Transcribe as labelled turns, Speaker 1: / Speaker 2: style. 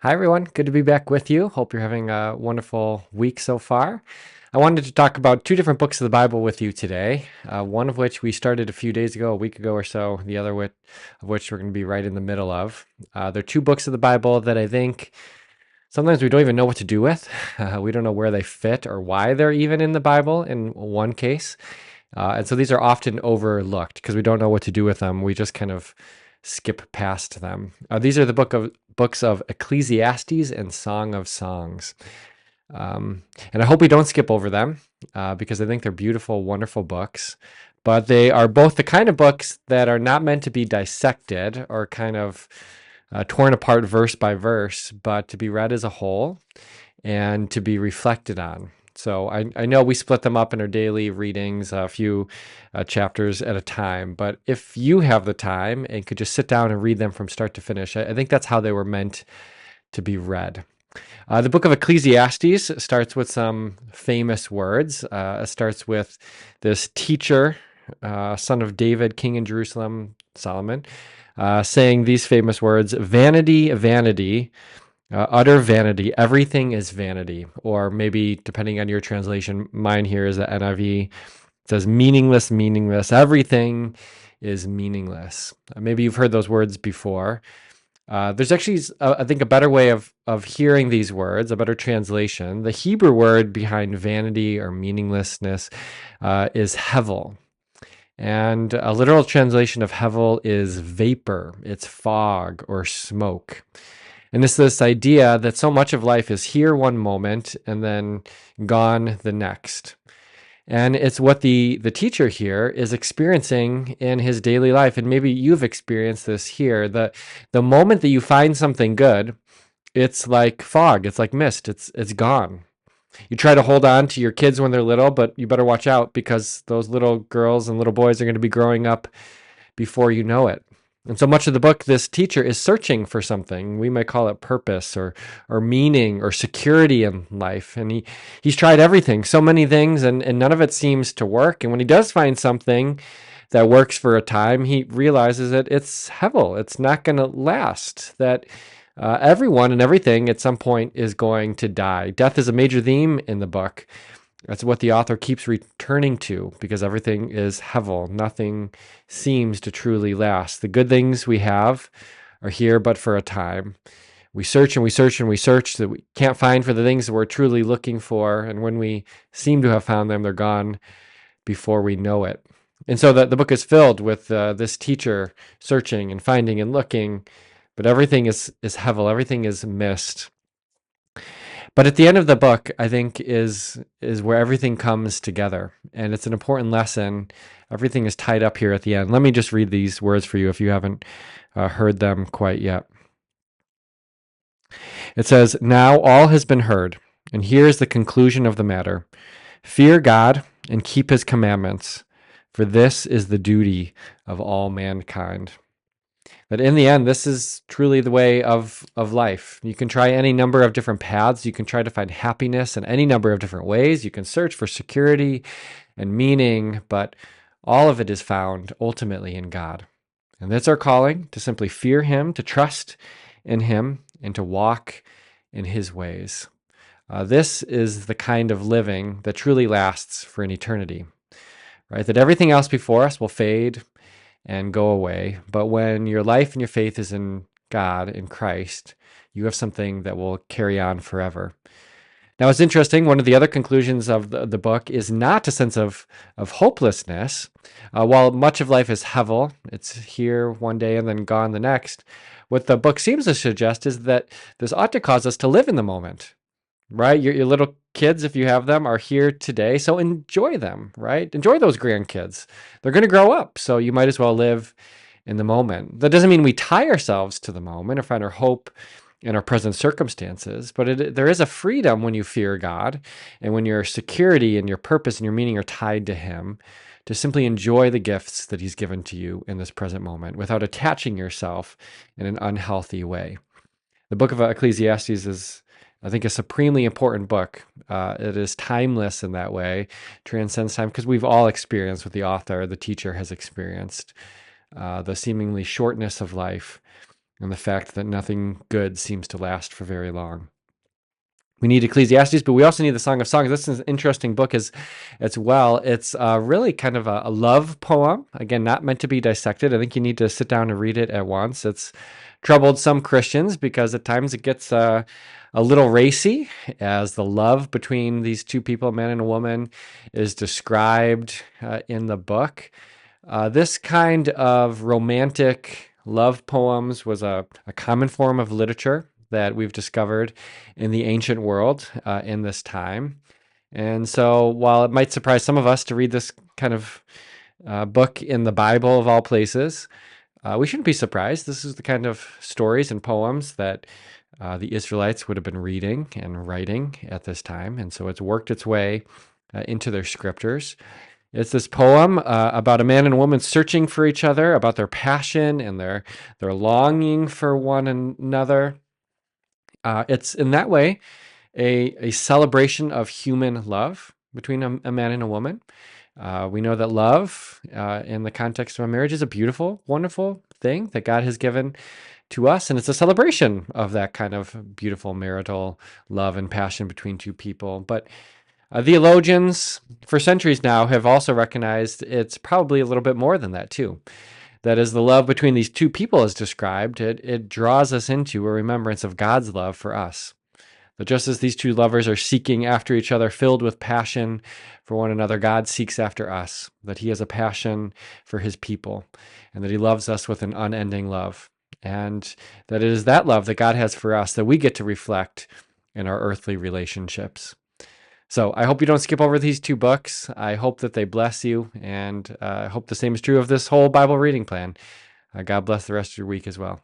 Speaker 1: Hi, everyone. Good to be back with you. Hope you're having a wonderful week so far. I wanted to talk about two different books of the Bible with you today, one of which we started a few days ago, a week ago or so, the other of which we're going to be right in the middle of. They're two books of the Bible that I think sometimes we don't even know what to do with. We don't know where they fit or why they're even in the Bible in one case. And so these are often overlooked because we don't know what to do with them. We just kind of skip past them. These are the books of Ecclesiastes and Song of Songs. And I hope we don't skip over them because I think they're beautiful, wonderful books. But they are both the kind of books that are not meant to be dissected or kind of torn apart verse by verse, but to be read as a whole and to be reflected on. So I know we split them up in our daily readings, a few chapters at a time. But if you have the time and could just sit down and read them from start to finish, I think that's how they were meant to be read. The book of Ecclesiastes starts with some famous words. It starts with this teacher, son of David, king in Jerusalem, Solomon, saying these famous words: "Vanity, vanity, utter vanity. Everything is vanity." Or maybe, depending on your translation, mine here is the NIV. It says, "Meaningless, meaningless. Everything is meaningless." Maybe you've heard those words before. There's actually, I think, a better way of hearing these words, a better translation. The Hebrew word behind vanity or meaninglessness is hevel. And a literal translation of hevel is vapor, it's fog or smoke. And it's this idea that so much of life is here one moment and then gone the next. And it's what the teacher here is experiencing in his daily life. And maybe you've experienced this here. The moment that you find something good, it's like fog, it's like mist, it's gone. You try to hold on to your kids when they're little, but you better watch out because those little girls and little boys are going to be growing up before you know it. And so much of the book, this teacher is searching for something. We might call it purpose or meaning or security in life. And he's tried everything, so many things, and none of it seems to work. And when he does find something that works for a time, he realizes that it's hevel. It's not going to last, that everyone and everything at some point is going to die. Death is a major theme in the book. That's what the author keeps returning to because everything is hevel. Nothing seems to truly last. The good things we have are here but for a time. We search and we search and we search that we can't find for the things that we're truly looking for. And when we seem to have found them, they're gone before we know it. And so the book is filled with this teacher searching and finding and looking, but everything is hevel. Everything is mist. But at the end of the book, I think is where everything comes together, and it's an important lesson. Everything is tied up here at the end. Let me just read these words for you if you haven't heard them quite yet. It says, "Now all has been heard, and here is the conclusion of the matter. Fear God and keep his commandments, for this is the duty of all mankind." But in the end, this is truly the way of life. You can try any number of different paths. You can try to find happiness in any number of different ways. You can search for security and meaning, but all of it is found ultimately in God. And that's our calling, to simply fear him, to trust in him, and to walk in his ways. This is the kind of living that truly lasts for an eternity, right? That everything else before us will fade and go away. But when your life and your faith is in God, in Christ, you have something that will carry on forever. Now, it's interesting. One of the other conclusions of the book is not a sense of hopelessness. While much of life is hevel, it's here one day and then gone the next, what the book seems to suggest is that this ought to cause us to live in the moment, right? Your little kids, if you have them, are here today, so enjoy them, right? Enjoy those grandkids. They're going to grow up, so you might as well live in the moment. That doesn't mean we tie ourselves to the moment or find our hope in our present circumstances, but there is a freedom when you fear God and when your security and your purpose and your meaning are tied to him, to simply enjoy the gifts that he's given to you in this present moment without attaching yourself in an unhealthy way. The book of Ecclesiastes is, I think, a supremely important book. It is timeless in that way, transcends time, because we've all experienced what the author, the teacher, has experienced, the seemingly shortness of life, and the fact that nothing good seems to last for very long. We need Ecclesiastes, but we also need the Song of Songs. This is an interesting book as well. It's really kind of a love poem. Again, not meant to be dissected. I think you need to sit down and read it at once. It's troubled some Christians because at times it gets a little racy as the love between these two people, a man and a woman, is described in the book. This kind of romantic love poems was a common form of literature that we've discovered in the ancient world in this time. And so, while it might surprise some of us to read this kind of book in the Bible of all places, we shouldn't be surprised. This is the kind of stories and poems that the Israelites would have been reading and writing at this time. And so, it's worked its way into their scriptures. It's this poem about a man and a woman searching for each other, about their passion and their longing for one another. It's in that way a celebration of human love between a man and a woman. We know that love, in the context of a marriage, is a beautiful, wonderful thing that God has given to us, and it's a celebration of that kind of beautiful marital love and passion between two people. But theologians for centuries now have also recognized it's probably a little bit more than that too. That as the love between these two people is described, it draws us into a remembrance of God's love for us. That just as these two lovers are seeking after each other, filled with passion for one another, God seeks after us, that he has a passion for his people, and that he loves us with an unending love. And that it is that love that God has for us that we get to reflect in our earthly relationships. So I hope you don't skip over these two books. I hope that they bless you, and I hope the same is true of this whole Bible reading plan. God bless the rest of your week as well.